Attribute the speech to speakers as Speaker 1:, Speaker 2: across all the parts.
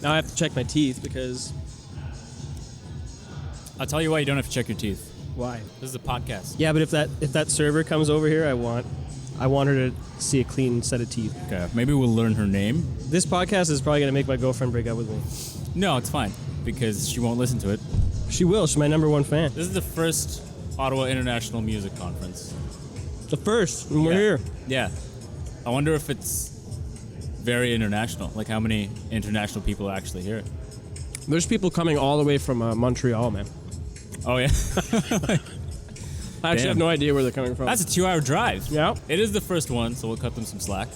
Speaker 1: Now I have to check my teeth because...
Speaker 2: I'll tell you why you don't have to check your teeth.
Speaker 1: Why?
Speaker 2: This is a podcast.
Speaker 1: Yeah, but if that server comes over here, I want her to see a clean set of teeth.
Speaker 2: Okay, maybe we'll learn her name.
Speaker 1: This podcast is probably going to make my girlfriend break up with me.
Speaker 2: No, it's fine, because she won't listen to it.
Speaker 1: She will. She's my #1 fan.
Speaker 2: This is the first Ottawa International Music Conference.
Speaker 1: The first, and we're here.
Speaker 2: Yeah. I wonder if it's very international. Like, how many international people are actually here?
Speaker 1: There's people coming all the way from Montreal, man.
Speaker 2: Oh, yeah?
Speaker 1: I actually have no idea where they're coming from.
Speaker 2: That's a 2-hour drive.
Speaker 1: Yeah.
Speaker 2: It is the first one, so we'll cut them some slack.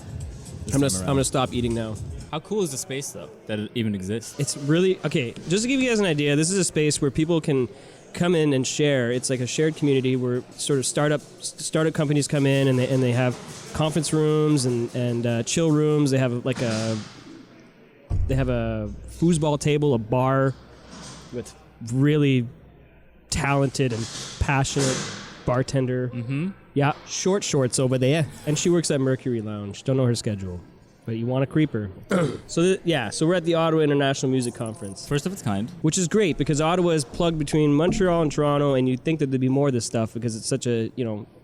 Speaker 1: I'm gonna stop eating now.
Speaker 2: How cool is the space, though, that it even exists?
Speaker 1: It's really... Okay, just to give you guys an idea, this is a space where people can come in and share. It's like a shared community where sort of startup companies come in and they have conference rooms and chill rooms. They have a foosball table, a bar with really talented and passionate bartender.
Speaker 2: Mm-hmm.
Speaker 1: Yeah, short shorts over there. And she works at Mercury Lounge. Don't know her schedule, but you want to creep her. So we're at the Ottawa International Music Conference.
Speaker 2: First of its kind.
Speaker 1: Which is great because Ottawa is plugged between Montreal and Toronto, and you'd think that there'd be more of this stuff because it's such a,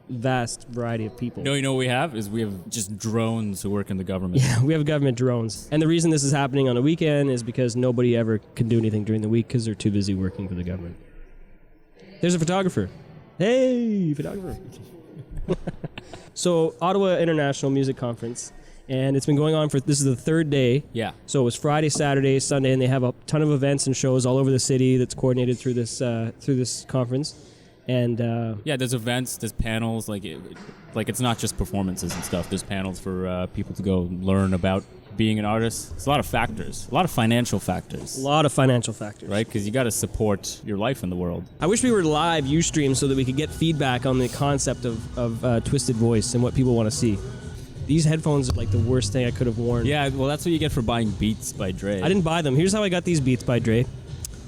Speaker 1: vast variety of people.
Speaker 2: You know what we have? We have just drones who work in the government.
Speaker 1: Yeah, we have government drones. And the reason this is happening on the weekend is because nobody ever can do anything during the week because they're too busy working for the government. There's a photographer. Hey, photographer. So, Ottawa International Music Conference, and it's been going on this is the third day.
Speaker 2: Yeah.
Speaker 1: So it was Friday, Saturday, Sunday, and they have a ton of events and shows all over the city that's coordinated through this conference. And
Speaker 2: there's events, there's panels, like it's not just performances and stuff. There's panels for people to go learn about being an artist. It's a lot of factors, a lot of financial factors. Right? Because you got to support your life in the world.
Speaker 1: I wish we were live Ustream so that we could get feedback on the concept of Twisted Voice and what people want to see. These headphones are like the worst thing I could have worn.
Speaker 2: Yeah, well, that's what you get for buying Beats by Dre.
Speaker 1: I didn't buy them. Here's how I got these Beats by Dre.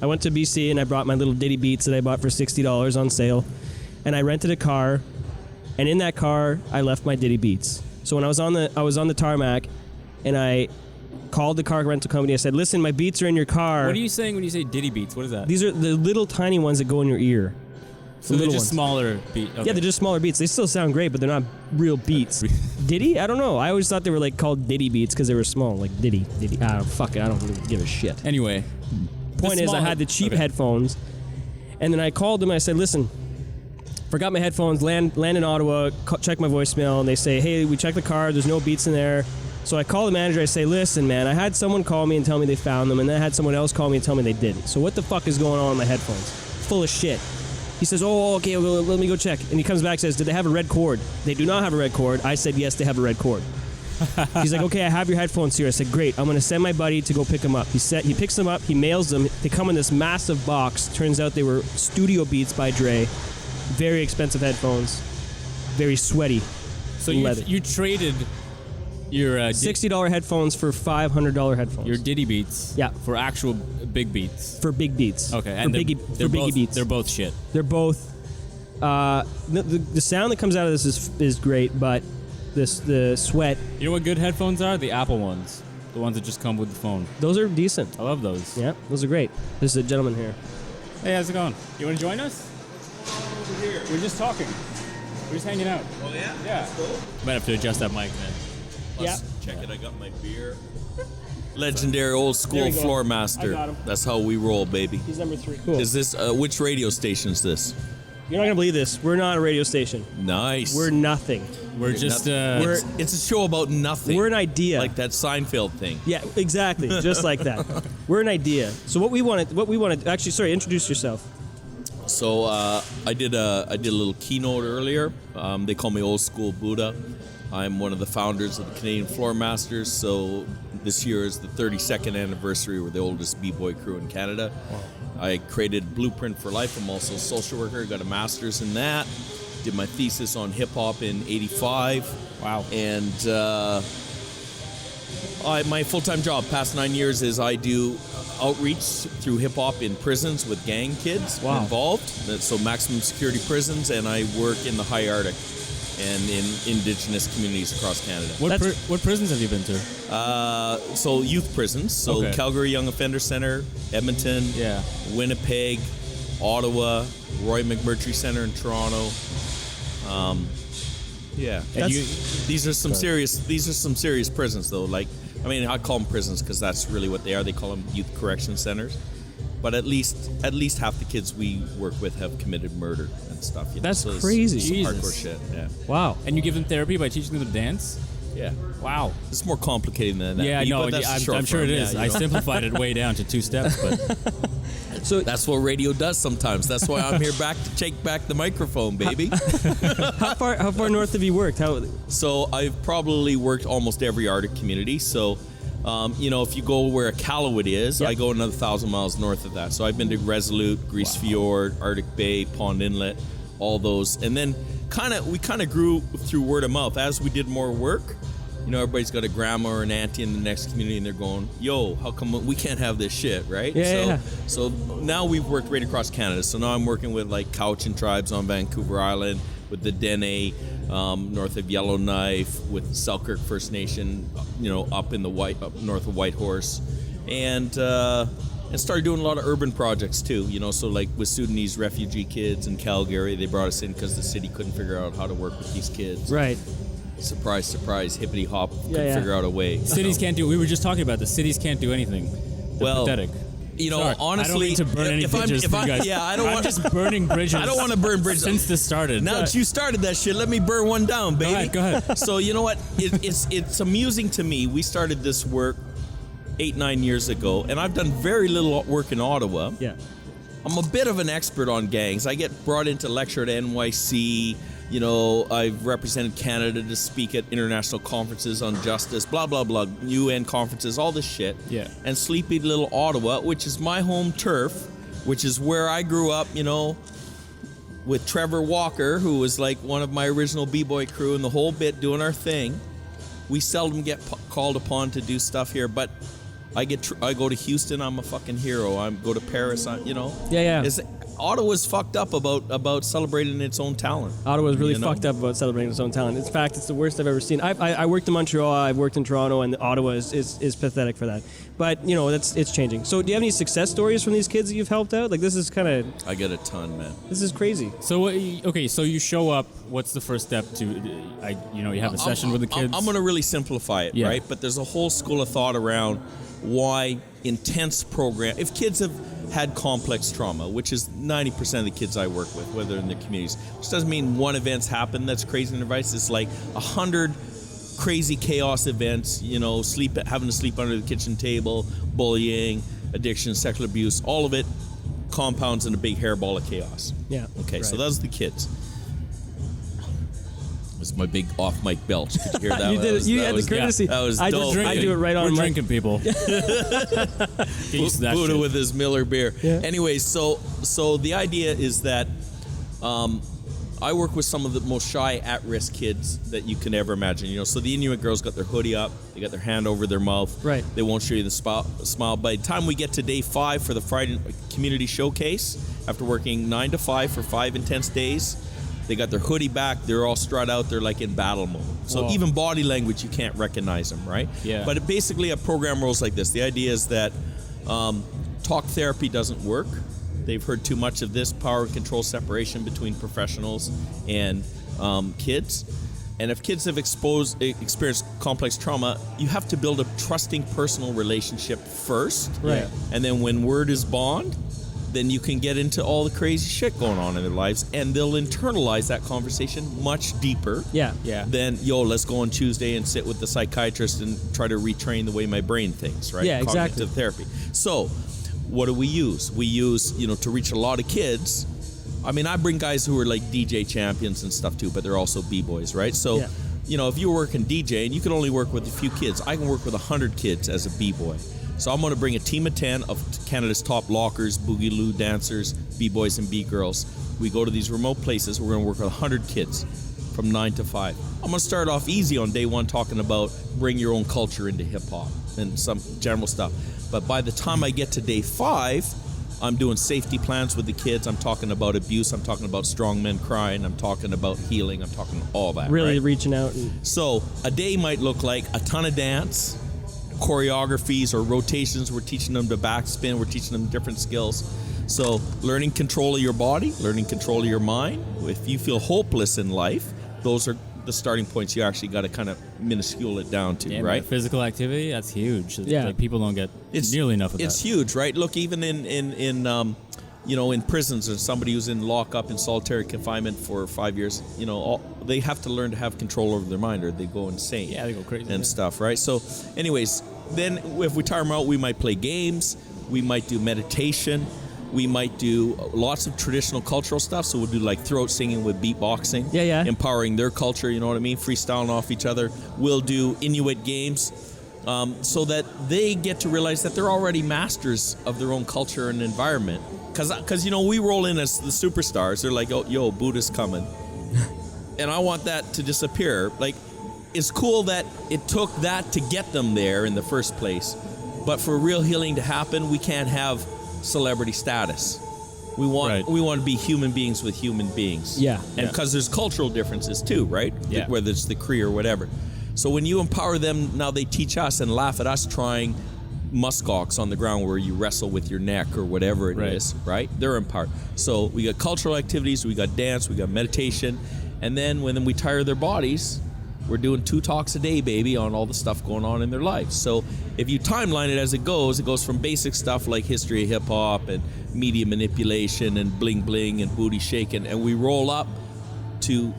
Speaker 1: I went to BC and I brought my little Diddy Beats that I bought for $60 on sale, and I rented a car, and in that car I left my Diddy Beats. So when I was on the tarmac, and I called the car rental company. I said, "Listen, my Beats are in your car."
Speaker 2: What are you saying when you say Diddy Beats? What is that?
Speaker 1: These are the little tiny ones that go in your ear.
Speaker 2: So they're just smaller beats. Okay.
Speaker 1: Yeah, they're just smaller beats. They still sound great, but they're not real beats. Diddy? I don't know. I always thought they were like called Diddy Beats because they were small, like Diddy. Fuck it. I don't really give a shit.
Speaker 2: Anyway.
Speaker 1: Point is, I had the cheap headphones, and then I called them and I said, "Listen, forgot my headphones, land in Ottawa, check my voicemail," and they say, "Hey, we checked the car, there's no Beats in there." So I call the manager, I say, "Listen, man, I had someone call me and tell me they found them, and then I had someone else call me and tell me they didn't. So what the fuck is going on with my headphones? Full of shit." He says, "Oh, okay, well, let me go check." And he comes back and says, "Did they have a red cord?" They do not have a red cord. I said, "Yes, they have a red cord." He's like, "Okay, I have your headphones here." I said, "Great, I'm going to send my buddy to go pick them up." He picks them up, he mails them. They come in this massive box. Turns out they were Studio Beats by Dre. Very expensive headphones. Very sweaty.
Speaker 2: So you traded your
Speaker 1: $60 headphones for $500 headphones.
Speaker 2: Your Diddy Beats.
Speaker 1: Yeah.
Speaker 2: For actual big beats.
Speaker 1: For big beats.
Speaker 2: Okay. And
Speaker 1: Biggie Beats.
Speaker 2: They're both shit.
Speaker 1: They're both. The sound that comes out of this is great, but the sweat.
Speaker 2: You know what good headphones are? The Apple ones. The ones that just come with the phone.
Speaker 1: Those are decent.
Speaker 2: I love those.
Speaker 1: Yeah, those are great. There's a gentleman here.
Speaker 2: Hey, how's it going? You want to join us?
Speaker 3: Over here.
Speaker 2: We're just talking. We're just hanging out.
Speaker 3: Oh, yeah?
Speaker 2: Yeah.
Speaker 3: That's cool.
Speaker 2: Might have to adjust that mic, man.
Speaker 3: Plus, check it. I got my beer. Legendary old school floor master.
Speaker 1: I got him.
Speaker 3: That's how we roll, baby.
Speaker 1: He's number 3. Cool.
Speaker 3: Is this, which radio station is this?
Speaker 1: You're not going to believe this. We're not a radio station.
Speaker 3: Nice.
Speaker 1: We're nothing.
Speaker 2: We're just...
Speaker 3: it's a show about nothing.
Speaker 1: We're an idea.
Speaker 3: Like that Seinfeld thing.
Speaker 1: Yeah, exactly. Just like that. We're an idea. So what we want to... Actually, sorry, introduce yourself.
Speaker 3: So I did a little keynote earlier. They call me Old School Buddah. I'm one of the founders of the Canadian Floor Masters. So this year is the 32nd anniversary. We're the oldest b-boy crew in Canada. Wow. I created Blueprint for Life. I'm also a social worker. Got a master's in that. Did my thesis on hip-hop in 85.
Speaker 2: Wow.
Speaker 3: And my full-time job, past 9 years, is I do outreach through hip-hop in prisons with gang kids involved. So maximum security prisons, and I work in the high Arctic. and in indigenous communities across Canada.
Speaker 2: What prisons have you been to?
Speaker 3: So youth prisons. So
Speaker 2: Okay.
Speaker 3: Calgary Young Offender Center, Edmonton,
Speaker 2: Yeah.
Speaker 3: Winnipeg, Ottawa, Roy McMurtry Center in Toronto. Yeah,
Speaker 2: And you,
Speaker 3: these are some serious prisons though. Like, I mean, I call them prisons because that's really what they are. They call them youth correction centers. But at least half the kids we work with have committed murder and stuff. You know?
Speaker 1: That's
Speaker 3: so it's
Speaker 1: crazy.
Speaker 3: some
Speaker 2: Jesus.
Speaker 3: hardcore shit. Yeah.
Speaker 1: Wow.
Speaker 2: and you give them therapy by teaching them to dance?
Speaker 3: Yeah.
Speaker 2: Wow.
Speaker 3: It's more complicated than that.
Speaker 2: Yeah, I know.
Speaker 3: But that's the short
Speaker 2: I'm sure it
Speaker 3: form.
Speaker 2: is.
Speaker 3: Yeah,
Speaker 2: I
Speaker 3: you know.
Speaker 2: simplified it way down to 2 steps, but
Speaker 1: So
Speaker 3: That's what radio does sometimes. That's why I'm here back to take back the microphone, baby.
Speaker 1: how far north have you worked?
Speaker 3: So I've probably worked almost every Arctic community. So, if you go where Iqaluit is,
Speaker 1: Yep.
Speaker 3: I go another 1,000 miles north of that. So I've been to Resolute, Grise Fjord, Arctic Bay, Pond Inlet, all those. And then we kind of grew through word of mouth. As we did more work, everybody's got a grandma or an auntie in the next community and they're going, yo, how come we can't have this shit, right?
Speaker 1: Yeah.
Speaker 3: So now we've worked right across Canada. So now I'm working with like Cowichan tribes on Vancouver Island, with the Dene, north of Yellowknife, with Selkirk First Nation, up in the up north of Whitehorse, and started doing a lot of urban projects too. So like with Sudanese refugee kids in Calgary, they brought us in because the city couldn't figure out how to work with these kids.
Speaker 1: Right.
Speaker 3: Surprise, surprise, hippity hop couldn't
Speaker 1: yeah.
Speaker 3: figure out a way.
Speaker 2: cities can't do. We were just talking about this. Cities can't do anything. They're
Speaker 3: Well,
Speaker 2: pathetic. Sorry,
Speaker 3: honestly,
Speaker 2: I don't mean to burn any bridges for you guys.
Speaker 3: Yeah, I don't
Speaker 2: I'm
Speaker 3: want
Speaker 2: just burning bridges.
Speaker 3: I don't want to burn bridges.
Speaker 2: Since this started.
Speaker 3: Now that you started that shit, let me burn one down, baby.
Speaker 2: Go ahead.
Speaker 3: So you know what? It's amusing to me. We started this work 8-9 years ago, and I've done very little work in Ottawa.
Speaker 1: Yeah.
Speaker 3: I'm a bit of an expert on gangs. I get brought in to lecture at NYC. I've represented Canada to speak at international conferences on justice, blah, blah, blah, UN conferences, all this shit.
Speaker 2: Yeah.
Speaker 3: And sleepy little Ottawa, which is my home turf, which is where I grew up, with Trevor Walker, who was like one of my original B-boy crew and the whole bit doing our thing. We seldom get called upon to do stuff here, but I go to Houston, I'm a fucking hero. I go to Paris,
Speaker 1: Yeah.
Speaker 3: Ottawa's fucked up about celebrating its own talent.
Speaker 1: Ottawa's really fucked up about celebrating its own talent. In fact, it's the worst I've ever seen. I worked in Montreal, I've worked in Toronto, and Ottawa is pathetic for that. But, it's changing. So do you have any success stories from these kids that you've helped out? Like, this is kind of...
Speaker 3: I get a ton, man.
Speaker 1: This is crazy.
Speaker 2: So so you show up. What's the first step to? You have a session with the kids.
Speaker 3: I'm going to really simplify it,
Speaker 2: Yeah.
Speaker 3: right? But there's a whole school of thought around why intense program. If kids have had complex trauma, which is 90% of the kids I work with, whether in their communities, which doesn't mean one event's happened that's crazy in their advice. It's like 100 crazy chaos events, having to sleep under the kitchen table, bullying, addiction, sexual abuse, all of it compounds in a big hairball of chaos.
Speaker 1: Yeah.
Speaker 3: Okay, so
Speaker 1: Right.
Speaker 3: those are the kids. Was my big off mic belch. Could you hear that?
Speaker 1: You did it. You had the
Speaker 3: was,
Speaker 1: courtesy.
Speaker 3: that was
Speaker 1: I
Speaker 3: dope.
Speaker 1: do it right on
Speaker 2: We're
Speaker 1: mic.
Speaker 2: drinking, people. Get used to that
Speaker 3: Buddha
Speaker 2: shit.
Speaker 3: with his Miller beer.
Speaker 1: Yeah.
Speaker 3: Anyways, so the idea is that I work with some of the most shy, at-risk kids that you can ever imagine. So the Inuit girls got their hoodie up, they got their hand over their mouth.
Speaker 1: Right.
Speaker 3: They won't show you the smile. By the time we get to day 5 for the Friday community showcase, after working 9 to 5 for 5 intense days, they got their hoodie back. They're all strut out. They're like in battle mode. So
Speaker 2: Whoa.
Speaker 3: even body language, you can't recognize them, right?
Speaker 2: Yeah.
Speaker 3: But basically, a program rolls like this. The idea is that talk therapy doesn't work. They've heard too much of this power and control separation between professionals and kids. And if kids have experienced complex trauma, you have to build a trusting personal relationship first.
Speaker 1: Right.
Speaker 3: And then when word is bond, then you can get into all the crazy shit going on in their lives, and they'll internalize that conversation much deeper
Speaker 1: Yeah.
Speaker 3: than, let's go on Tuesday and sit with the psychiatrist and try to retrain the way my brain thinks, right?
Speaker 1: Yeah, exactly.
Speaker 3: Cognitive therapy. So what do we use? We use, to reach a lot of kids. I mean, I bring guys who are like DJ champions and stuff too, but they're also B-boys, right? So,
Speaker 1: Yeah.
Speaker 3: if you're working DJ and you can only work with a few kids, I can work with 100 kids as a B-boy. So I'm going to bring a team of 10 of Canada's top lockers, boogie-loo dancers, B-boys and B-girls. We go to these remote places. We're going to work with 100 kids from 9 to 5. I'm going to start off easy on day 1 talking about bring your own culture into hip-hop and some general stuff. But by the time I get to day 5, I'm doing safety plans with the kids. I'm talking about abuse. I'm talking about strong men crying. I'm talking about healing. I'm talking all that.
Speaker 1: Really
Speaker 3: right?
Speaker 1: reaching out. And
Speaker 3: So a day might look like a ton of dance, choreographies or rotations. We're teaching them to backspin. We're teaching them different skills. So learning control of your body, learning control of your mind. If you feel hopeless in life, those are the starting points you actually got to kind of minuscule it down to,
Speaker 2: Yeah,
Speaker 3: right?
Speaker 2: man, physical activity, that's huge.
Speaker 1: Yeah.
Speaker 2: Like, people don't get nearly enough of that.
Speaker 3: It's huge, right? Look, even in prisons, or somebody who's in lockup in solitary confinement for 5 years, they have to learn to have control over their mind, or they go insane.
Speaker 2: Yeah, they go crazy.
Speaker 3: And stuff, right? So, anyways, then if we tire them out, we might play games, we might do meditation, we might do lots of traditional cultural stuff. So we'll do like throat singing with beatboxing.
Speaker 1: Yeah.
Speaker 3: Empowering their culture, you know what I mean? Freestyling off each other. We'll do Inuit games so that they get to realize that they're already masters of their own culture and environment. Because we roll in as the superstars. They're like, oh, yo, Buddha's coming. And I want that to disappear. Like, it's cool that it took that to get them there in the first place. But for real healing to happen, we can't have celebrity status. We want to be human beings with human beings.
Speaker 1: Yeah.
Speaker 3: And because there's cultural differences too, right?
Speaker 2: Yeah.
Speaker 3: Whether it's the Cree or whatever. So when you empower them, now they teach us and laugh at us trying muskox on the ground where you wrestle with your neck or whatever it is, right? They're empowered. So we got cultural activities, we got dance, we got meditation, and then when we tire their bodies, we're doing 2 talks a day, baby, on all the stuff going on in their life. So if you timeline it as it goes from basic stuff like history of hip-hop and media manipulation and bling-bling and booty shaking, and we roll up to,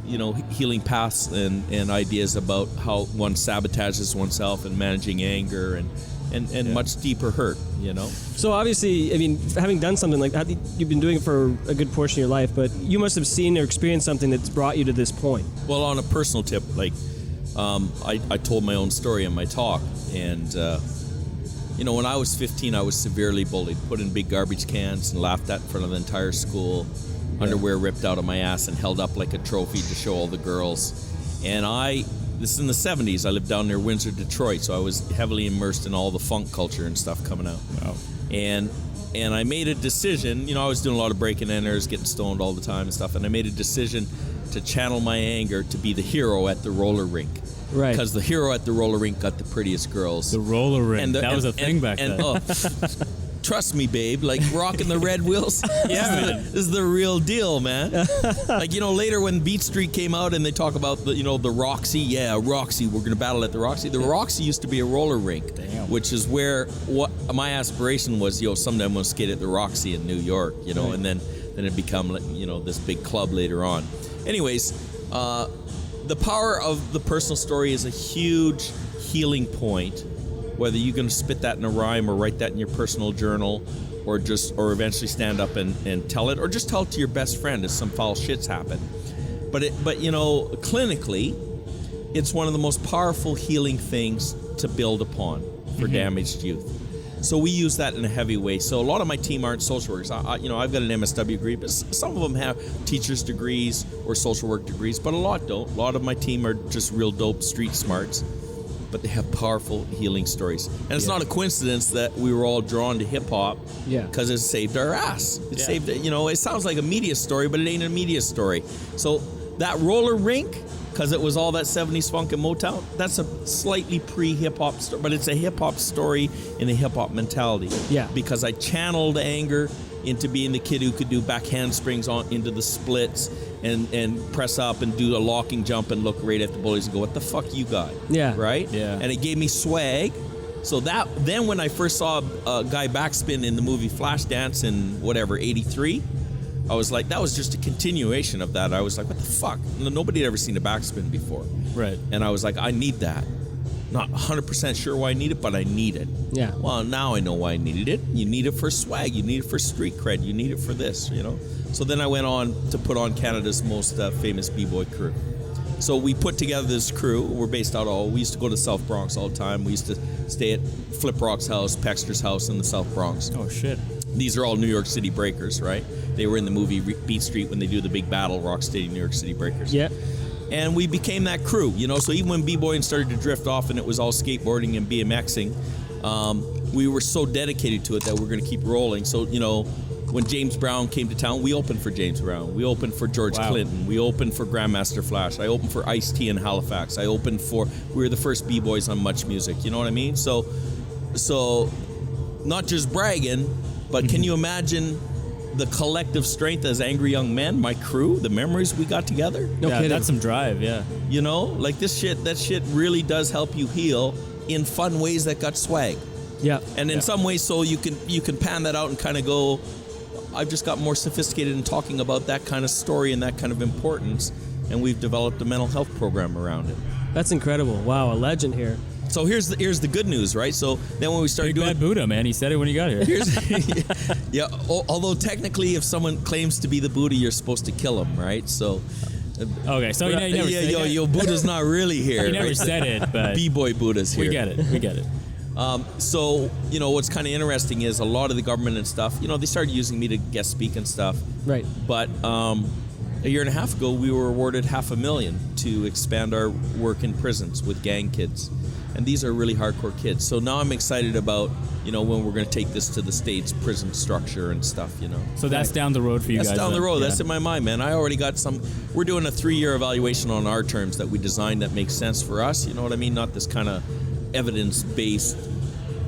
Speaker 3: healing paths and ideas about how one sabotages oneself and managing anger and much deeper hurt,
Speaker 1: So obviously, I mean, having done something like that, you've been doing it for a good portion of your life, but you must have seen or experienced something that's brought you to this point.
Speaker 3: Well, on a personal tip, like, I told my own story in my talk, and when I was 15, I was severely bullied, put in big garbage cans and laughed at in front of the entire school, underwear ripped out of my ass and held up like a trophy to show all the girls. And this is in the 70s, I lived down near Windsor, Detroit, so I was heavily immersed in all the funk culture and stuff coming out.
Speaker 2: Wow.
Speaker 3: And I made a decision, I was doing a lot of break and enters, getting stoned all the time and stuff, and I made a decision to channel my anger to be the hero at the roller rink.
Speaker 1: Right.
Speaker 3: Because the hero at the roller rink got the prettiest girls.
Speaker 2: The roller rink. That was a thing back then.
Speaker 3: Trust me, babe. Like rocking the red wheels. This is the real deal, man. Like later when Beat Street came out and they talk about the Roxy. Yeah, Roxy. We're gonna battle at the Roxy. The Roxy used to be a roller rink, which is where what my aspiration was. Someday I'm gonna skate at the Roxy in New York. And then it become this big club later on. Anyways, the power of the personal story is a huge healing point. Whether you're going to spit that in a rhyme or write that in your personal journal or eventually stand up and tell it, or just tell it to your best friend if some foul shits happen. But clinically, it's one of the most powerful healing things to build upon for damaged youth. So we use that in a heavy way. So a lot of my team aren't social workers. I've got an MSW degree, but some of them have teacher's degrees or social work degrees, but a lot don't. A lot of my team are just real dope street smarts, but they have powerful healing stories. And it's not a coincidence that we were all drawn to hip-hop because it saved our ass. It saved, it sounds like a media story, but it ain't a media story. So that roller rink, because it was all that 70s funk and Motown, that's a slightly pre-hip-hop story, but it's a hip-hop story in a hip-hop mentality.
Speaker 1: Yeah.
Speaker 3: Because I channeled anger into being the kid who could do back handsprings into the splits and press up and do a locking jump and look right at the bullies and go, what the fuck you got?
Speaker 1: Yeah.
Speaker 3: Right?
Speaker 2: Yeah.
Speaker 3: And it gave me swag. So then when I first saw a guy backspin in the movie Flashdance in 83, I was like, that was just a continuation of that. I was like, what the fuck? Nobody had ever seen a backspin before.
Speaker 2: Right.
Speaker 3: And I was like, I need that. Not 100% sure why I need it, but I need it.
Speaker 1: Yeah.
Speaker 3: Well, now I know why I needed it. You need it for swag. You need it for street cred. You need it for this, So then I went on to put on Canada's most famous b-boy crew. So we put together this crew. We're based out we used to go to South Bronx all the time. We used to stay at Flip Rock's house, Pexter's house in the South Bronx.
Speaker 2: Oh, shit.
Speaker 3: These are all New York City breakers, right? They were in the movie Beat Street when they do the big battle, Rock City, New York City breakers.
Speaker 1: Yeah.
Speaker 3: And we became that crew, So even when b-boying started to drift off and it was all skateboarding and BMXing, we were so dedicated to it that we're going to keep rolling. So, when James Brown came to town, we opened for James Brown. We opened for George Clinton. We opened for Grandmaster Flash. I opened for Ice-T in Halifax. We were the first B-boys on Much Music. You know what I mean? So not just bragging, but can you imagine the collective strength as Angry Young Men, my crew, the memories we got together?
Speaker 2: No kidding. That's some drive, yeah.
Speaker 3: You know, like that shit really does help you heal in fun ways that got swag.
Speaker 1: Yeah.
Speaker 3: And in some ways, so you can pan that out and kind of go, I've just got more sophisticated in talking about that kind of story and that kind of importance, and we've developed a mental health program around it.
Speaker 1: That's incredible. Wow, a legend here.
Speaker 3: So here's the good news, right? So then when we started doing
Speaker 2: Big Bad Buddha, man, he said it when he got here.
Speaker 3: Yeah. Although technically, if someone claims to be the Buddha, you're supposed to kill him, right? So.
Speaker 2: Okay, so you never said it.
Speaker 3: Yo, Buddha's not really here.
Speaker 2: You never said it, but
Speaker 3: B-boy Buddha's here.
Speaker 2: We get it.
Speaker 3: So, what's kind of interesting is a lot of the government and stuff, they started using me to guest speak and stuff.
Speaker 1: Right.
Speaker 3: But a year and a half ago, we were awarded $500,000 to expand our work in prisons with gang kids. And these are really hardcore kids. So now I'm excited about, when we're going to take this to the States prison structure and stuff,
Speaker 2: So that's down the road for you guys.
Speaker 3: That's down the road.
Speaker 2: Yeah.
Speaker 3: That's in my mind, man. I already got we're doing a 3-year evaluation on our terms that we designed that makes sense for us. You know what I mean? Not this kind of evidence-based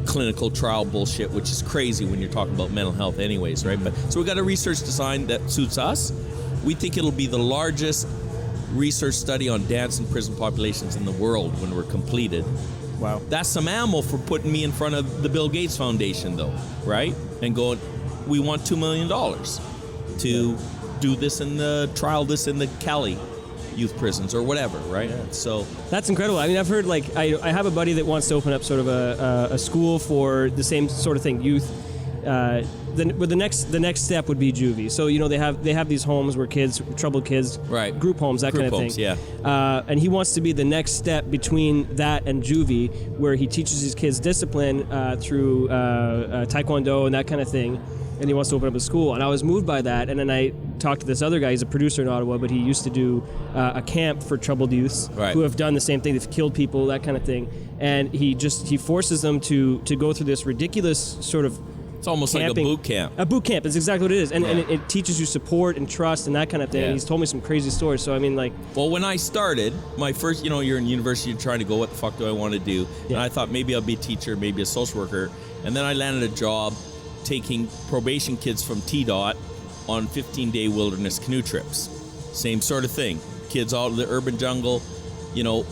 Speaker 3: clinical trial bullshit, which is crazy when you're talking about mental health anyways, right? So we got a research design that suits us. We think it'll be the largest research study on dance in prison populations in the world when we're completed.
Speaker 2: Wow.
Speaker 3: That's some ammo for putting me in front of the Bill Gates Foundation, though, right? And going, we want $2 million to do this trial this in the Cali youth prisons or whatever, right? Yeah. So
Speaker 1: that's incredible. I mean, I've heard I have a buddy that wants to open up sort of a school for the same sort of thing, youth. The next step would be juvie. So they have these homes where troubled kids,
Speaker 3: right?
Speaker 1: Group homes, that kind of thing.
Speaker 3: Yeah.
Speaker 1: And he wants to be the next step between that and juvie, where he teaches these kids discipline through taekwondo and that kind of thing. And he wants to open up a school. And I was moved by that. And then I talked to this other guy. He's a producer in Ottawa, but he used to do a camp for troubled youths who have done the same thing. They've killed people, that kind of thing. And he forces them to go through this ridiculous sort of.
Speaker 3: It's almost camping. Like a boot camp.
Speaker 1: A boot camp is exactly what it is. And it teaches you support and trust and that kind of thing.
Speaker 3: Yeah.
Speaker 1: And he's told me some crazy stories. So, I mean,
Speaker 3: Well, when I started, my first, you're in university, you're trying to go, what the fuck do I want to do? Yeah. And I thought maybe I'll be a teacher, maybe a social worker. And then I landed a job taking probation kids from TDOT on 15-day wilderness canoe trips. Same sort of thing. Kids out in the urban jungle,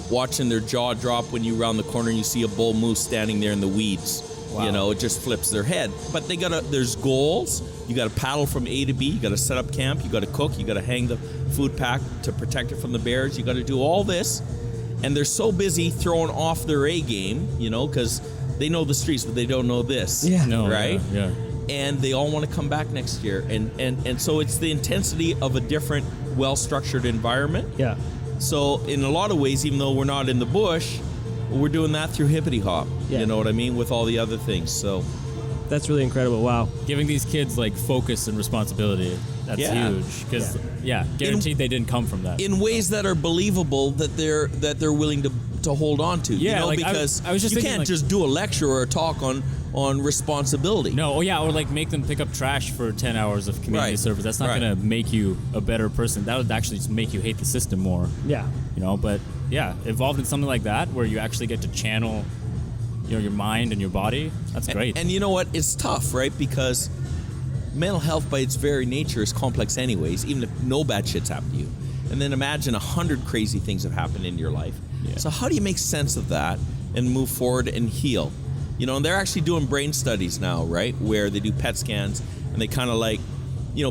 Speaker 3: watching their jaw drop when you round the corner and you see a bull moose standing there in the weeds. Wow. It just flips their head. But there's goals. You got to paddle from A to B. You got to set up camp. You got to cook. You got to hang the food pack to protect it from the bears. You got to do all this. And they're so busy throwing off their A game, because they know the streets, but they don't know this.
Speaker 1: Yeah.
Speaker 2: No,
Speaker 3: right?
Speaker 2: Yeah.
Speaker 3: And they all want to come back next year. And so it's the intensity of a different, well-structured environment.
Speaker 1: Yeah.
Speaker 3: So in a lot of ways, even though we're not in the bush, we're doing that through Hippity Hop. Yeah. You know what I mean? With all the other things. So
Speaker 1: that's really incredible. Wow.
Speaker 2: Giving these kids focus and responsibility. That's huge. Because guaranteed they didn't come from that.
Speaker 3: In ways that are believable that they're willing to hold on to.
Speaker 2: Yeah,
Speaker 3: because
Speaker 2: I was just thinking,
Speaker 3: can't just do a lecture or a talk on responsibility.
Speaker 2: No, or make them pick up trash for 10 hours of community service. That's not going to make you a better person. That would actually just make you hate the system more.
Speaker 1: Yeah.
Speaker 2: But involved in something like that where you actually get to channel your mind and your body. That's great.
Speaker 3: And you know what? It's tough, right? Because mental health by its very nature is complex anyways, even if no bad shit's happened to you. And then imagine 100 crazy things have happened in your life. Yeah. So how do you make sense of that and move forward and heal? And they're actually doing brain studies now, right? Where they do PET scans and they kind of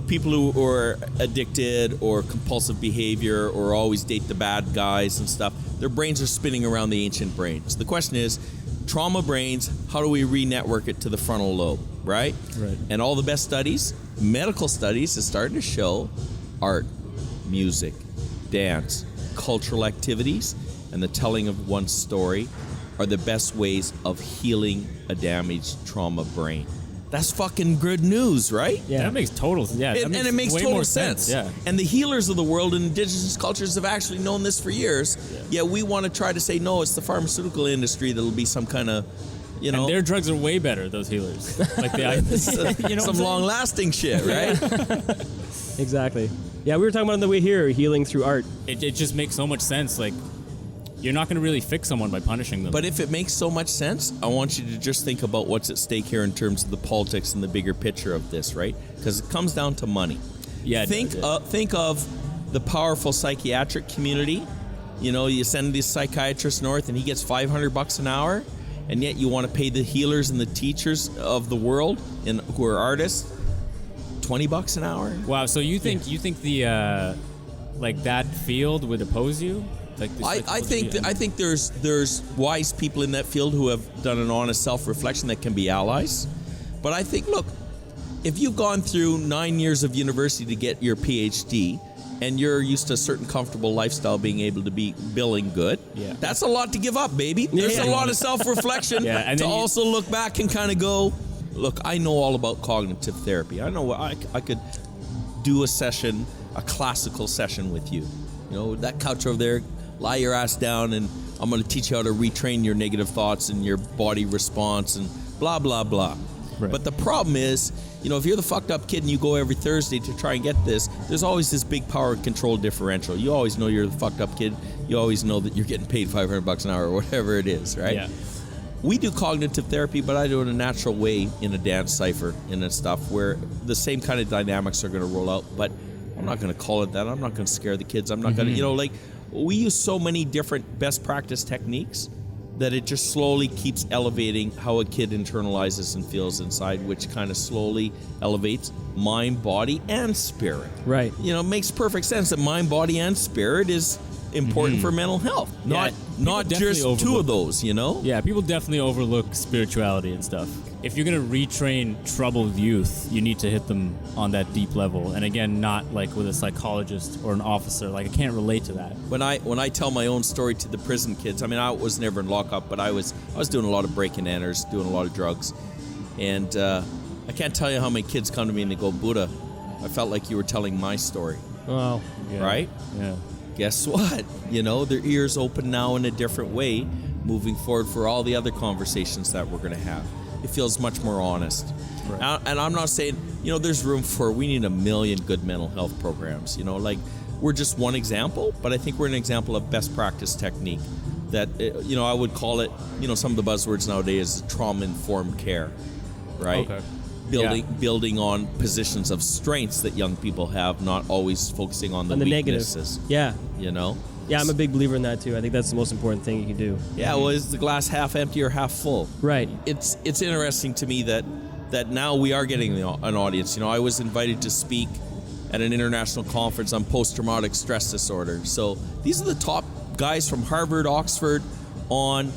Speaker 3: people who are addicted or compulsive behavior or always date the bad guys and stuff, their brains are spinning around the ancient brain. So the question is, trauma brains, how do we re-network it to the frontal lobe, right?
Speaker 2: Right.
Speaker 3: And all the best studies, medical studies, is starting to show art, music, dance, cultural activities, and the telling of one's story are the best ways of healing a damaged trauma brain. That's fucking good news, right?
Speaker 2: Yeah, that makes total sense. Yeah,
Speaker 3: and it makes total sense.
Speaker 2: Yeah.
Speaker 3: And the healers of the world and indigenous cultures have actually known this for years. Yeah. Yet we want to try to say, no, it's the pharmaceutical industry that'll be some kind of, You know,
Speaker 2: and their drugs are way better. Those healers, like the you know,
Speaker 3: some long-lasting shit, right?
Speaker 1: Exactly. Yeah, we were talking about on the way here, healing through art.
Speaker 2: It just makes so much sense. Like, you're not going to really fix someone by punishing them.
Speaker 3: But if it makes so much sense, I want you to just think about what's at stake here in terms of the politics and the bigger picture of this, right? Because it comes down to money.
Speaker 2: Yeah.
Speaker 3: Think of the powerful psychiatric community. You know, you send this psychiatrist north and he gets $500 an hour, and yet you want to pay the healers and the teachers of the world and who are artists $20 an hour.
Speaker 2: Wow. So you think the like that field would oppose you? Like
Speaker 3: I think there's wise people in that field who have done an honest self-reflection that can be allies. But I think, look, if you've gone through 9 years of university to get your PhD and you're used to a certain comfortable lifestyle, being able to be billing good, that's a lot to give up, baby. There's a lot of self-reflection
Speaker 2: and
Speaker 3: to also look back and kind of go, look, I know all about cognitive therapy. I know I could do a classical session with you. You know, that couch over there, lie your ass down and I'm going to teach you how to retrain your negative thoughts and your body response and blah, blah, blah. Right. But the problem is, you know, if you're the fucked up kid and you go every Thursday to try and get this, there's always this big power control differential. You always know you're the fucked up kid. You always know that you're getting paid $500 an hour or whatever it is, right?
Speaker 2: Yeah.
Speaker 3: We do cognitive therapy, but I do it in a natural way in a dance cipher and stuff where the same kind of dynamics are going to roll out. But I'm not going to call it that. I'm not going to scare the kids. I'm not going to, you know, like, we use so many different best practice techniques that it just slowly keeps elevating how a kid internalizes and feels inside, which kind of slowly elevates mind, body, and spirit.
Speaker 1: Right.
Speaker 3: You know, it makes perfect sense that mind, body, and spirit is important for mental health. Not just two of those, you know?
Speaker 2: Yeah, people definitely overlook spirituality and stuff. If you're going to retrain troubled youth, you need to hit them on that deep level. And again, not like with a psychologist or an officer. Like, I can't relate to that.
Speaker 3: When I tell my own story to the prison kids, I mean, I was never in lockup, but I was doing a lot of break and enters, doing a lot of drugs. And I can't tell you how many kids come to me and they go, Buddah, I felt like you were telling my story.
Speaker 1: Wow.
Speaker 2: Yeah.
Speaker 3: Right?
Speaker 2: Yeah.
Speaker 3: Guess what? You know, their ears open now in a different way moving forward for all the other conversations that we're going to have. It feels much more honest. Right. And I'm not saying, you know, there's room for, we need 1 million good mental health programs. You know, like, we're just one example, but I think we're an example of best practice technique that, you know, I would call it, you know, some of the buzzwords nowadays is trauma-informed care, right?
Speaker 2: Okay.
Speaker 3: Building on positions of strengths that young people have, not always focusing on the weaknesses.
Speaker 1: Negative. Yeah.
Speaker 3: You know?
Speaker 1: Yeah, I'm a big believer in that too. I think that's the most important thing you can do.
Speaker 3: Yeah, well, is the glass half empty or half full?
Speaker 1: Right.
Speaker 3: It's interesting to me that now we are getting an audience. You know, I was invited to speak at an international conference on post-traumatic stress disorder. So these are the top guys from Harvard, Oxford on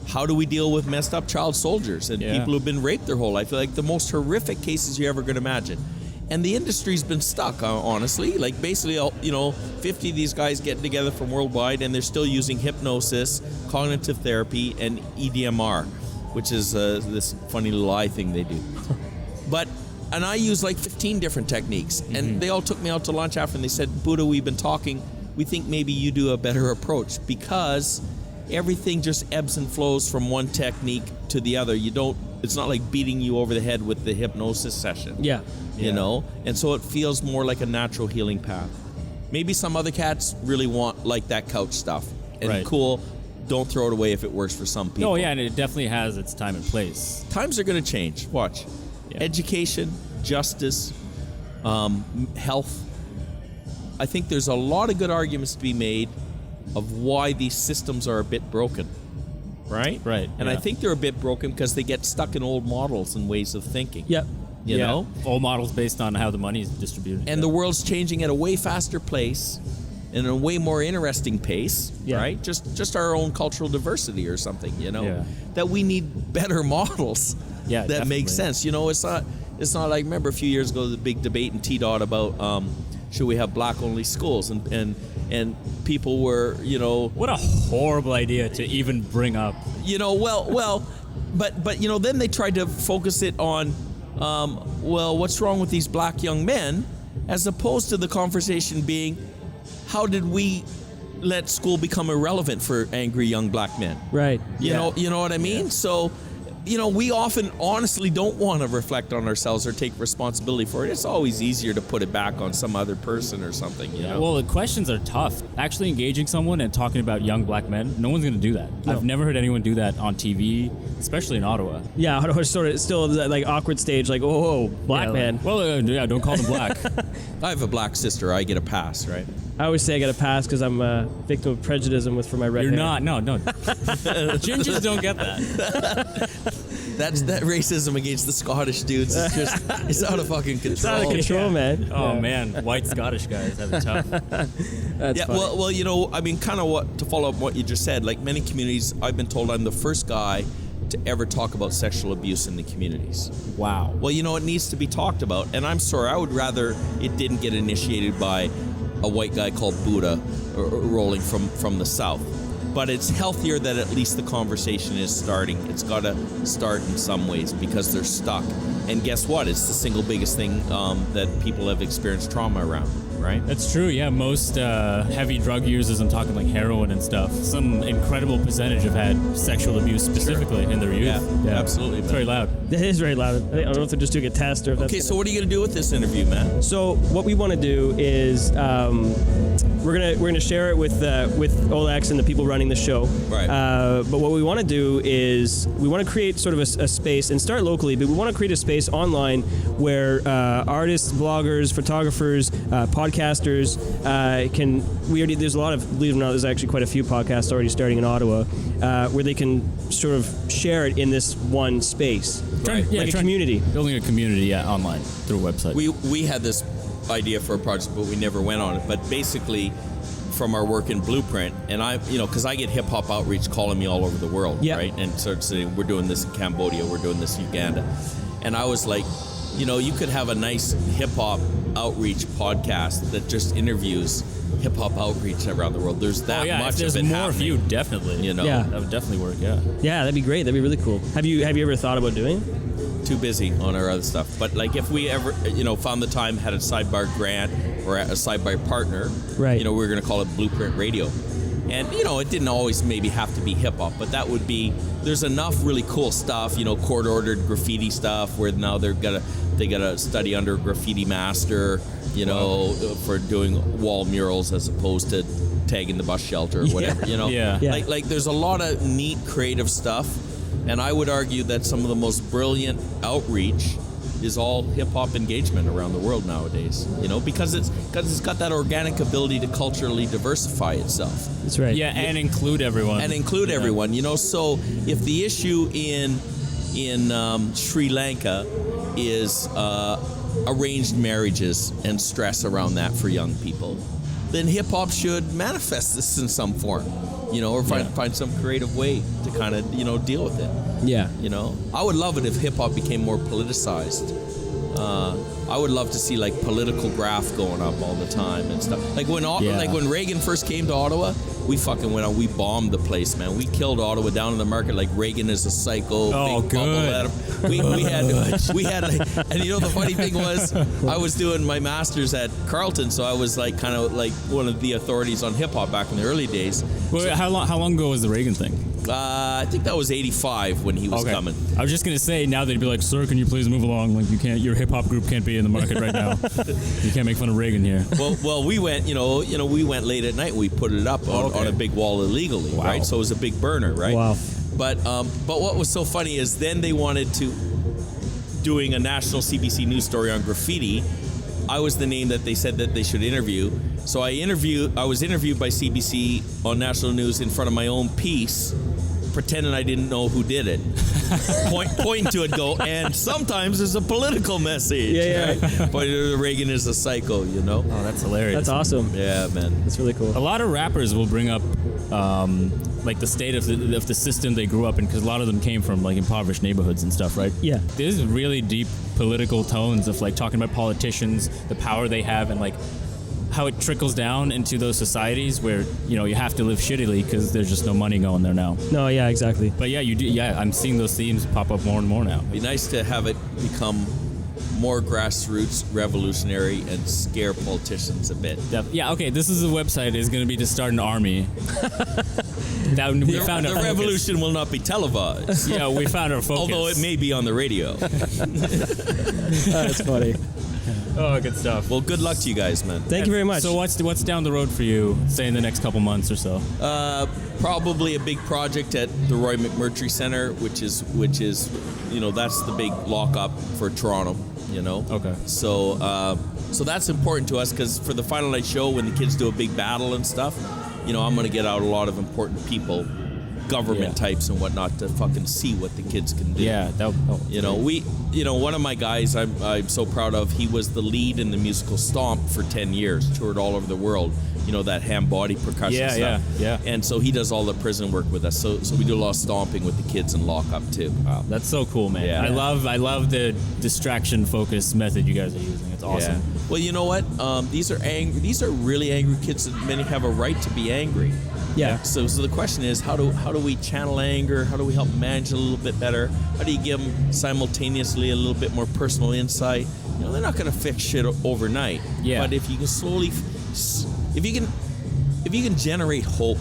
Speaker 3: how do we deal with messed up child soldiers and people who've been raped their whole life, like the most horrific cases you ever could imagine. And the industry's been stuck, honestly. Like, basically, you know, 50 of these guys getting together from worldwide, and they're still using hypnosis, cognitive therapy, and EDMR, which is this funny little eye thing they do. And I use like 15 different techniques, and they all took me out to lunch after, and they said, Buddah, we've been talking. We think maybe you do a better approach because everything just ebbs and flows from one technique to the other. It's not like beating you over the head with the hypnosis session.
Speaker 1: Yeah.
Speaker 3: You know? And so it feels more like a natural healing path. Maybe some other cats really want like that couch stuff. And cool, don't throw it away if it works for some people.
Speaker 2: No, yeah, and it definitely has its time and place.
Speaker 3: Times are going to change. Watch. Yeah. Education, justice, health. I think there's a lot of good arguments to be made of why these systems are a bit broken. Right?
Speaker 2: Right.
Speaker 3: And I think they're a bit broken because they get stuck in old models and ways of thinking.
Speaker 1: Yep.
Speaker 3: You know?
Speaker 2: Old models based on how the money is distributed.
Speaker 3: And the world's changing at a way faster pace and a way more interesting pace, right? Just our own cultural diversity or something, you know? Yeah. That we need better models that make sense. You know, it's not like, remember a few years ago, the big debate in T-Dot about should we have black-only schools? And people were, you know...
Speaker 2: What a horrible idea to even bring up.
Speaker 3: You know, but you know, then they tried to focus it on, what's wrong with these black young men, as opposed to the conversation being, how did we let school become irrelevant for angry young black men?
Speaker 1: Right.
Speaker 3: You know what I mean? Yeah. So we often honestly don't want to reflect on ourselves or take responsibility for it. It's always easier to put it back on some other person or something, you know?
Speaker 2: Well, the questions are tough. Actually engaging someone and talking about young black men, no one's going to do that. No. I've never heard anyone do that on TV, especially in Ottawa.
Speaker 1: Yeah, Ottawa sort of still like awkward stage, like, oh, black man.
Speaker 2: Don't call them black.
Speaker 3: I have a black sister. I get a pass, right?
Speaker 1: I always say I got a pass because I'm a victim of prejudice for my red hair.
Speaker 2: You're not. No. Gingers don't get that.
Speaker 3: That racism against the Scottish dudes is just, it's out of fucking control.
Speaker 1: It's out of control, man.
Speaker 2: Oh, man. White Scottish guys have it tough.
Speaker 1: That's funny.
Speaker 3: Well, kind of to follow up what you just said, like many communities, I've been told I'm the first guy to ever talk about sexual abuse in the communities.
Speaker 2: Wow.
Speaker 3: Well, it needs to be talked about, and I'm sorry, I would rather it didn't get initiated by a white guy called Buddah rolling from the south. But it's healthier that at least the conversation is starting. It's got to start in some ways because they're stuck. And guess what? It's the single biggest thing that people have experienced trauma around, right?
Speaker 2: That's true, yeah. Most heavy drug users, I'm talking like heroin and stuff, some incredible percentage have had sexual abuse specifically in their youth.
Speaker 3: Yeah, absolutely.
Speaker 2: It's very loud.
Speaker 1: It is very loud. I don't know if they're just doing a test or if that's...
Speaker 3: Okay, so what are you going to do with this interview, man?
Speaker 1: So what we want to do is we're gonna share it with Olex and the people running the show.
Speaker 3: Right.
Speaker 1: But what we want to do is we want to create sort of a space and start locally, but we want to create a space online where artists, bloggers, photographers, podcasters there's a lot of, believe it or not, there's actually quite a few podcasts already starting in Ottawa where they can sort of share it in this one space.
Speaker 3: Right.
Speaker 1: Like a community.
Speaker 2: Building a community, online through a website.
Speaker 3: We had this idea for a project, but we never went on it. But basically, from our work in Blueprint, and because I get hip-hop outreach calling me all over the world, right? And sort of saying, we're doing this in Cambodia, we're doing this in Uganda. And I was like, you could have a nice hip-hop outreach podcast that just interviews hip-hop outreach around the world. There's that much of it happening.
Speaker 2: There's more of you, definitely.
Speaker 1: Yeah.
Speaker 2: That would definitely work, yeah.
Speaker 1: Yeah, that'd be great. That'd be really cool. Have you ever thought about doing it?
Speaker 3: Too busy on our other stuff. But like if we ever, found the time, had a sidebar grant or a sidebar partner,
Speaker 1: right?
Speaker 3: We were going to call it Blueprint Radio. And, it didn't always maybe have to be hip-hop, but that would be, there's enough really cool stuff, court-ordered graffiti stuff where now they gotta study under a graffiti master, for doing wall murals as opposed to tagging the bus shelter or whatever,
Speaker 2: Yeah.
Speaker 3: Like there's a lot of neat creative stuff. And I would argue that some of the most brilliant outreach is all hip-hop engagement around the world nowadays, because it's got that organic ability to culturally diversify itself.
Speaker 1: That's right.
Speaker 2: Yeah, and include everyone.
Speaker 3: So if the issue in Sri Lanka is arranged marriages and stress around that for young people, then hip-hop should manifest this in some form. Or find some creative way to kind of, deal with it.
Speaker 1: Yeah.
Speaker 3: I would love it if hip-hop became more politicized. I would love to see like political graph going up all the time and stuff. Like when Reagan first came to Ottawa, we fucking went on. We bombed the place, man. We killed Ottawa down in the market. Like Reagan is a psycho.
Speaker 2: Oh,
Speaker 3: big
Speaker 2: good.
Speaker 3: We had and the funny thing was, I was doing my master's at Carleton, so I was like kind of like one of the authorities on hip hop back in the early days.
Speaker 2: Well, how long ago was the Reagan thing?
Speaker 3: I think that was 85 when he was coming.
Speaker 2: I was just gonna say, now they'd be like, "Sir, can you please move along? Like, you can't. Your hip hop group can't be in the market right now. You can't make fun of Reagan here."
Speaker 3: Well, we went. We went late at night. We put it up on a big wall illegally, right? So it was a big burner, right?
Speaker 1: Wow.
Speaker 3: But what was so funny is then they wanted to doing a national CBC news story on graffiti. I was the name that they said that they should interview. So I was interviewed by CBC on national news in front of my own piece, pretending I didn't know who did it. Pointing to it, go, and sometimes there's a political message.
Speaker 1: Yeah.
Speaker 3: Right? But Reagan is a psycho,
Speaker 2: Oh, that's hilarious.
Speaker 1: That's awesome.
Speaker 3: Yeah, man.
Speaker 1: That's really cool.
Speaker 2: A lot of rappers will bring up like the state of the system they grew up in, because a lot of them came from like impoverished neighborhoods and stuff, right?
Speaker 1: Yeah.
Speaker 2: There's really deep political tones of like talking about politicians, the power they have, and like how it trickles down into those societies where you have to live shittily because there's just no money going there now.
Speaker 1: No, yeah, exactly.
Speaker 2: But yeah, you do. Yeah, I'm seeing those themes pop up more and more now.
Speaker 3: It'd be nice to have it become more grassroots, revolutionary, and scare politicians a bit.
Speaker 2: Yeah, okay, this is a website is going to be to start an army. We found
Speaker 3: the
Speaker 2: our
Speaker 3: revolution will not be televised.
Speaker 2: Yeah, we found our focus.
Speaker 3: Although it may be on the radio.
Speaker 1: That's funny.
Speaker 2: Oh, good stuff.
Speaker 3: Well, good luck to you guys, man.
Speaker 1: Thank you very much.
Speaker 2: So what's down the road for you, say in the next couple months or so?
Speaker 3: Probably a big project at the Roy McMurtry Center, which is that's the big lockup for Toronto.
Speaker 2: Okay.
Speaker 3: So that's important to us because for the final night show, when the kids do a big battle and stuff, I'm going to get out a lot of important people, government types and whatnot, to fucking see what the kids can do.
Speaker 2: Yeah,
Speaker 3: one of my guys I'm so proud of, he was the lead in the musical Stomp for 10 years, toured all over the world, that hand body percussion stuff.
Speaker 2: Yeah.
Speaker 3: And so he does all the prison work with us. So we do a lot of stomping with the kids in lockup too.
Speaker 2: Wow, that's so cool, man.
Speaker 3: Yeah.
Speaker 2: I love the distraction focused method you guys are using. It's awesome.
Speaker 3: Yeah. Well, you know what? These are really angry kids, and many have a right to be angry.
Speaker 1: Yeah.
Speaker 3: So the question is, how do we channel anger? How do we help manage it a little bit better? How do you give them simultaneously a little bit more personal insight? They're not going to fix shit overnight.
Speaker 2: Yeah.
Speaker 3: But if you can slowly, if you can generate hope.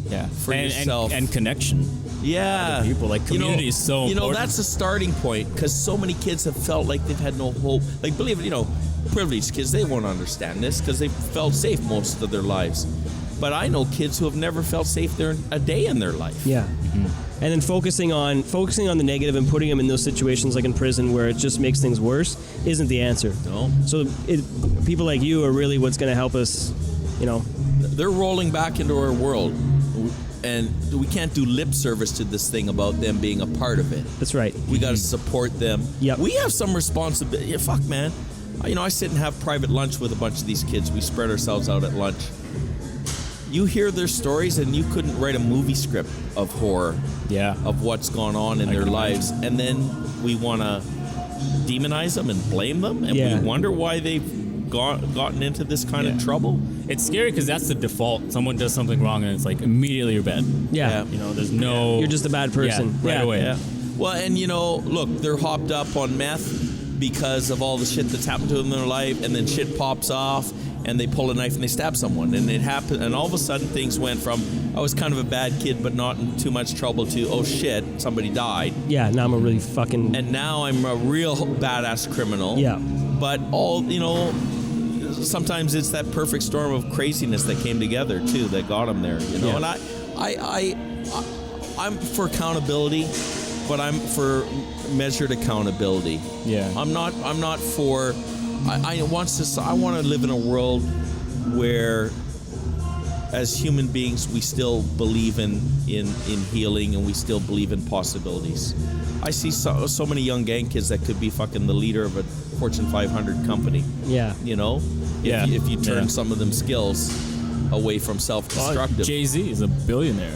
Speaker 2: Yeah.
Speaker 3: For yourself
Speaker 2: and connection.
Speaker 3: Yeah.
Speaker 2: People, like, community is so important.
Speaker 3: That's a starting point, because so many kids have felt like they've had no hope. Like, believe it, privileged kids, they won't understand this because they've felt safe most of their lives. But I know kids who have never felt safe there a day in their life.
Speaker 1: Yeah. Mm-hmm. And then focusing on the negative and putting them in those situations like in prison where it just makes things worse isn't the answer.
Speaker 3: No.
Speaker 1: So people like you are really what's going to help us,
Speaker 3: They're rolling back into our world, and we can't do lip service to this thing about them being a part of it.
Speaker 1: That's right.
Speaker 3: We got to support them.
Speaker 1: Yep.
Speaker 3: We have some responsibility. Yeah, fuck, man. I sit and have private lunch with a bunch of these kids. We spread ourselves out at lunch. You hear their stories, and you couldn't write a movie script of horror, of what's gone on in their lives, and then we want to demonize them and blame them, and we wonder why they've gotten into this kind of trouble.
Speaker 2: It's scary because that's the default. Someone does something wrong, and it's like immediately you're bad.
Speaker 1: Yeah.
Speaker 2: There's no.
Speaker 1: You're just a bad person.
Speaker 2: Right away.
Speaker 3: Yeah. Well, and look, they're hopped up on meth because of all the shit that's happened to them in their life, and then shit pops off, and they pull a knife and they stab someone, and it happened, and all of a sudden things went from, I was kind of a bad kid but not in too much trouble, to, oh shit, somebody died.
Speaker 1: Yeah, now I'm a really fucking...
Speaker 3: And now I'm a real badass criminal.
Speaker 1: Yeah.
Speaker 3: But sometimes it's that perfect storm of craziness that came together too that got him there,
Speaker 1: Yeah.
Speaker 3: And I'm for accountability, but I'm for measured accountability.
Speaker 2: Yeah.
Speaker 3: I'm not for. I want to live in a world where, as human beings, we still believe in healing, and we still believe in possibilities. I see so many young gang kids that could be fucking the leader of a Fortune 500 company.
Speaker 1: Yeah.
Speaker 3: If you turn some of them skills away from self-destructive.
Speaker 2: Jay-Z is a billionaire.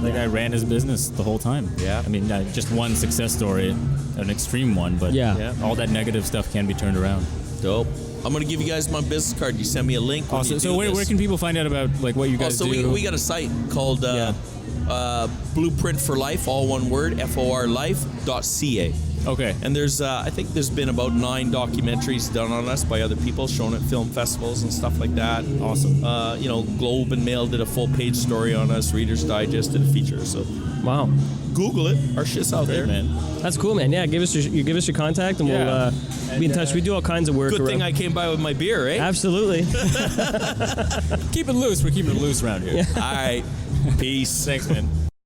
Speaker 2: That guy ran his business the whole time.
Speaker 3: Yeah.
Speaker 2: I mean, just one success story, an extreme one, but all that negative stuff can be turned around.
Speaker 3: Dope. I'm going to give you guys my business card. You send me a link.
Speaker 2: Awesome. So where can people find out about what you guys do?
Speaker 3: So we got a site called BluePrintForLife, all one word, FORLife.ca.
Speaker 2: Okay.
Speaker 3: And I think there's been about 9 documentaries done on us by other people, shown at film festivals and stuff like that.
Speaker 2: Awesome.
Speaker 3: Globe and Mail did a full page story on us. Reader's Digest did a feature. So
Speaker 1: Wow.
Speaker 3: Google it. Our shit's out there,
Speaker 2: man.
Speaker 1: That's cool, man. Yeah, give us your contact, and we'll be in touch. We do all kinds of work.
Speaker 3: Good
Speaker 1: around.
Speaker 3: thing I came by with my beer, eh?
Speaker 1: Absolutely.
Speaker 2: Keep it loose. We're keeping it loose around here.
Speaker 3: All right. Peace.
Speaker 2: Thanks, man.